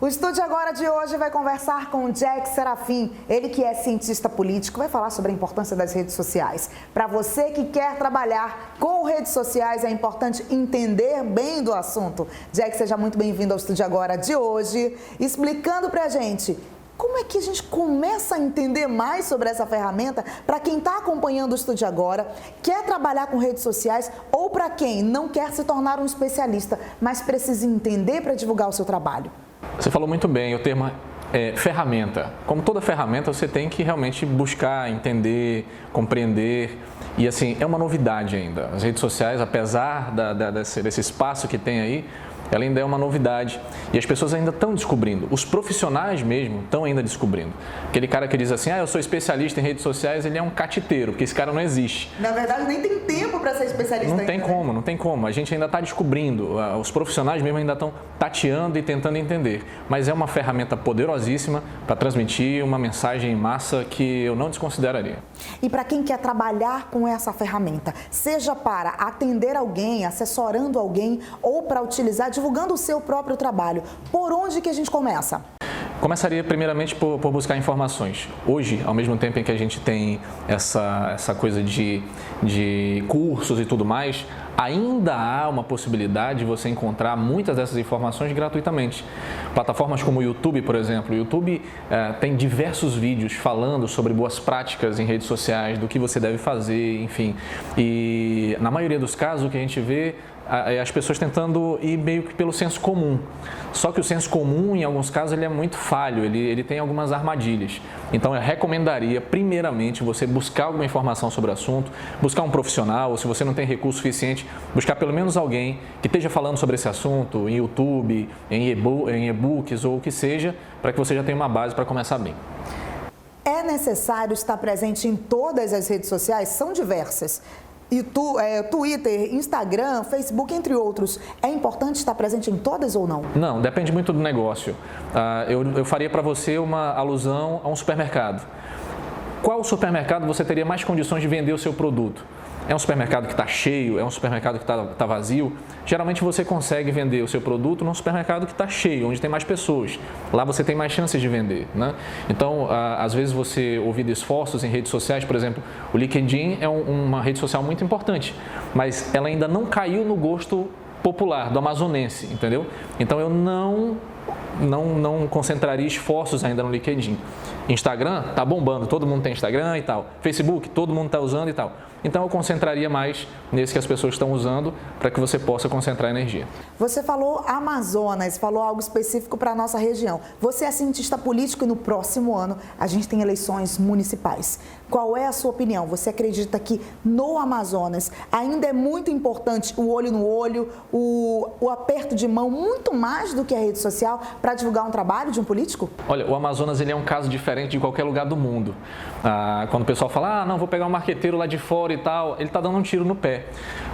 O Estúdio Agora de hoje vai conversar com o Jack Serafim, ele que é cientista político, vai falar sobre a importância das redes sociais. Para você que quer trabalhar com redes sociais, é importante entender bem do assunto. Jack, seja muito bem-vindo ao Estúdio Agora de hoje, explicando pra gente como é que a gente começa a entender mais sobre essa ferramenta para quem está acompanhando o Estúdio Agora, quer trabalhar com redes sociais ou para quem não quer se tornar um especialista, mas precisa entender para divulgar o seu trabalho. Você falou muito bem, o termo é ferramenta. Como toda ferramenta, você tem que realmente buscar, entender, compreender. E assim, é uma novidade ainda. As redes sociais, apesar desse espaço que tem aí, ela ainda é uma novidade e as pessoas ainda estão descobrindo, os profissionais mesmo estão ainda descobrindo. Aquele cara que diz assim, eu sou especialista em redes sociais, ele é um catiteiro, porque esse cara não existe. Na verdade, nem tem tempo para ser especialista. Não tem como, a gente ainda está descobrindo, os profissionais mesmo ainda estão tateando e tentando entender, mas é uma ferramenta poderosíssima para transmitir uma mensagem em massa que eu não desconsideraria. E para quem quer trabalhar com essa ferramenta, seja para atender alguém, assessorando alguém ou para utilizar, divulgando o seu próprio trabalho, por onde que a gente começa? Começaria primeiramente por buscar informações. Hoje, ao mesmo tempo em que a gente tem essa coisa de cursos e tudo mais, ainda há uma possibilidade de você encontrar muitas dessas informações gratuitamente. Plataformas como o YouTube, por exemplo. O YouTube tem diversos vídeos falando sobre boas práticas em redes sociais, do que você deve fazer, enfim. E na maioria dos casos, o que a gente vê as pessoas tentando ir meio que pelo senso comum. Só que o senso comum, em alguns casos, ele é muito falho, ele tem algumas armadilhas. Então, eu recomendaria, primeiramente, você buscar alguma informação sobre o assunto, buscar um profissional, ou se você não tem recurso suficiente, buscar pelo menos alguém que esteja falando sobre esse assunto em YouTube, em e-books ou o que seja, para que você já tenha uma base para começar bem. É necessário estar presente em todas as redes sociais? São diversas. Twitter, Instagram, Facebook, entre outros. É importante estar presente em todas ou não? Não, depende muito do negócio. Eu faria para você uma alusão a um supermercado. Qual supermercado você teria mais condições de vender o seu produto? É um supermercado que está cheio? É um supermercado que está vazio? Geralmente você consegue vender o seu produto num supermercado que está cheio, onde tem mais pessoas. Lá você tem mais chances de vender, né? Então, às vezes você ouvir esforços em redes sociais, por exemplo, o LinkedIn é uma rede social muito importante, mas ela ainda não caiu no gosto popular, do amazonense, entendeu? Então, eu não concentraria esforços ainda no LinkedIn. Instagram está bombando, todo mundo tem Instagram e tal. Facebook, todo mundo está usando e tal. Então, eu concentraria mais nesse que as pessoas estão usando para que você possa concentrar energia. Você falou Amazonas, falou algo específico para a nossa região. Você é cientista político e no próximo ano a gente tem eleições municipais. Qual é a sua opinião? Você acredita que no Amazonas ainda é muito importante o olho no olho, o aperto de mão, muito mais do que a rede social para divulgar um trabalho de um político? Olha, o Amazonas ele é um caso diferente de qualquer lugar do mundo. Quando o pessoal fala, não, vou pegar um marqueteiro lá de fora e tal, ele está dando um tiro no pé.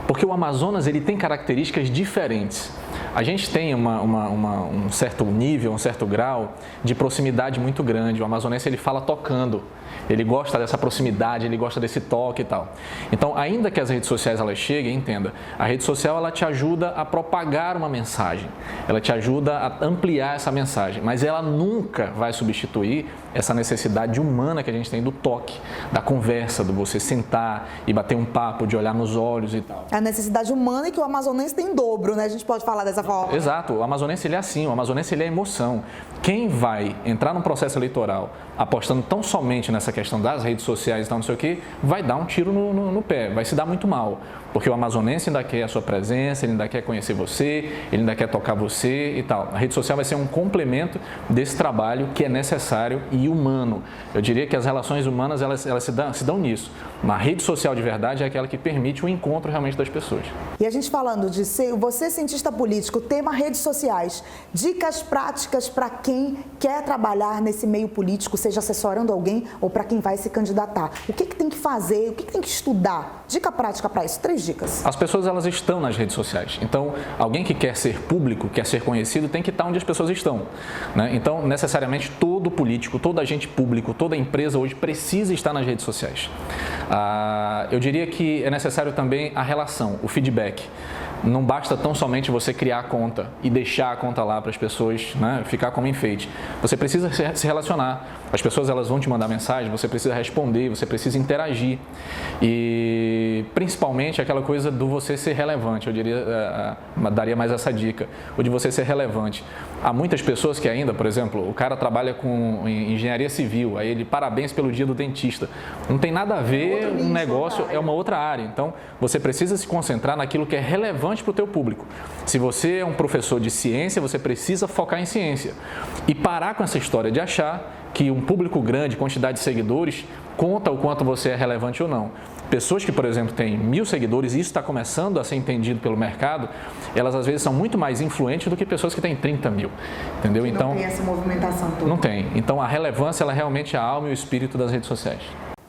Porque o Amazonas ele tem características diferentes. A gente tem um certo nível, um certo grau de proximidade muito grande. O amazonense ele fala tocando, ele gosta dessa proximidade, ele gosta desse toque e tal. Então, ainda que as redes sociais elas cheguem, entenda, a rede social ela te ajuda a propagar uma mensagem, ela te ajuda a ampliar essa mensagem, mas ela nunca vai substituir essa necessidade humana que a gente tem do toque, da conversa, do você sentar e bater um papo, de olhar nos olhos e tal. A necessidade humana é que o amazonense tem em dobro, né? A gente pode falar dessa forma. Exato, o amazonense ele é assim, o amazonense ele é emoção. Quem vai entrar num processo eleitoral apostando tão somente nessa questão das redes sociais e tal, não sei o que, vai dar um tiro no pé, vai se dar muito mal. Porque o amazonense ainda quer a sua presença, ele ainda quer conhecer você, ele ainda quer tocar você e tal. A rede social vai ser um complemento desse trabalho que é necessário e humano. Eu diria que as relações humanas elas se dão nisso. Uma rede social de verdade é aquela que permite o encontro realmente das pessoas. E a gente falando de você cientista político, tema redes sociais, dicas práticas para quem quer trabalhar nesse meio político, seja assessorando alguém ou para quem vai se candidatar. O que tem que fazer, o que tem que estudar? Dica prática para isso, 3 dicas. As pessoas elas estão nas redes sociais, então alguém que quer ser público, quer ser conhecido, tem que estar onde as pessoas estão, né? Então necessariamente todo todo político, todo agente público, toda empresa hoje precisa estar nas redes sociais. Eu diria que é necessário também a relação, o feedback. Não basta tão somente você criar a conta e deixar a conta lá para as pessoas, né, ficar como enfeite. Você precisa se relacionar. As pessoas elas vão te mandar mensagem, você precisa responder, você precisa interagir. E principalmente aquela coisa do você ser relevante, eu diria, daria mais essa dica, o de você ser relevante. Há muitas pessoas que ainda, por exemplo, o cara trabalha com engenharia civil, aí ele, parabéns pelo dia do dentista. Não tem nada a ver, um negócio é uma outra área. Então, você precisa se concentrar naquilo que é relevante para o teu público. Se você é um professor de ciência, você precisa focar em ciência. E parar com essa história de achar que um público grande, quantidade de seguidores, conta o quanto você é relevante ou não. Pessoas que, por exemplo, têm 1000 seguidores, e isso está começando a ser entendido pelo mercado, elas às vezes são muito mais influentes do que pessoas que têm 30 mil, entendeu? Então, não tem essa movimentação toda. Não tem. Então, a relevância, ela realmente é a alma e o espírito das redes sociais.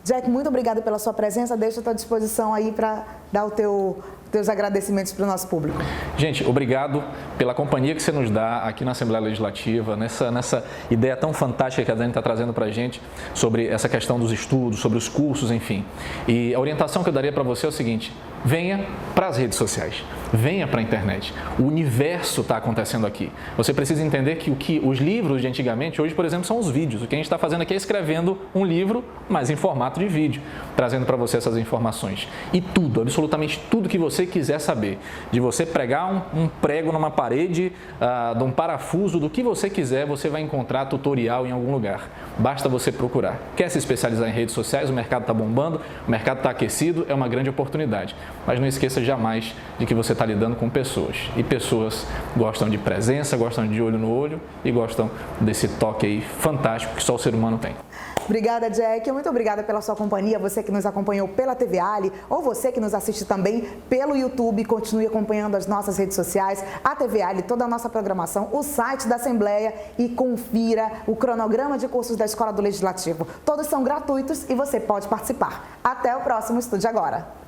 Jack, muito obrigada pela sua presença. Deixo à tua disposição aí para dar teus agradecimentos para o nosso público. Gente, obrigado pela companhia que você nos dá aqui na Assembleia Legislativa, nessa ideia tão fantástica que a Dani está trazendo para a gente sobre essa questão dos estudos, sobre os cursos, enfim. E a orientação que eu daria para você é o seguinte: venha para as redes sociais, venha para a internet. O universo está acontecendo aqui. Você precisa entender que os livros de antigamente, hoje, por exemplo, são os vídeos. O que a gente está fazendo aqui é escrevendo um livro, mas em formato de vídeo, trazendo para você essas informações. E tudo, absolutamente tudo que você quiser saber, de você pregar um prego numa parede, de um parafuso, do que você quiser, você vai encontrar tutorial em algum lugar. Basta você procurar. Quer se especializar em redes sociais? O mercado está bombando, o mercado está aquecido, é uma grande oportunidade. Mas não esqueça jamais de que você está lidando com pessoas. E pessoas gostam de presença, gostam de olho no olho e gostam desse toque aí fantástico que só o ser humano tem. Obrigada, Jack. Muito obrigada pela sua companhia. Você que nos acompanhou pela TV Ali ou você que nos assiste também pelo YouTube. Continue acompanhando as nossas redes sociais, a TV Ali, toda a nossa programação, o site da Assembleia e confira o cronograma de cursos da Escola do Legislativo. Todos são gratuitos e você pode participar. Até o próximo Estude Agora.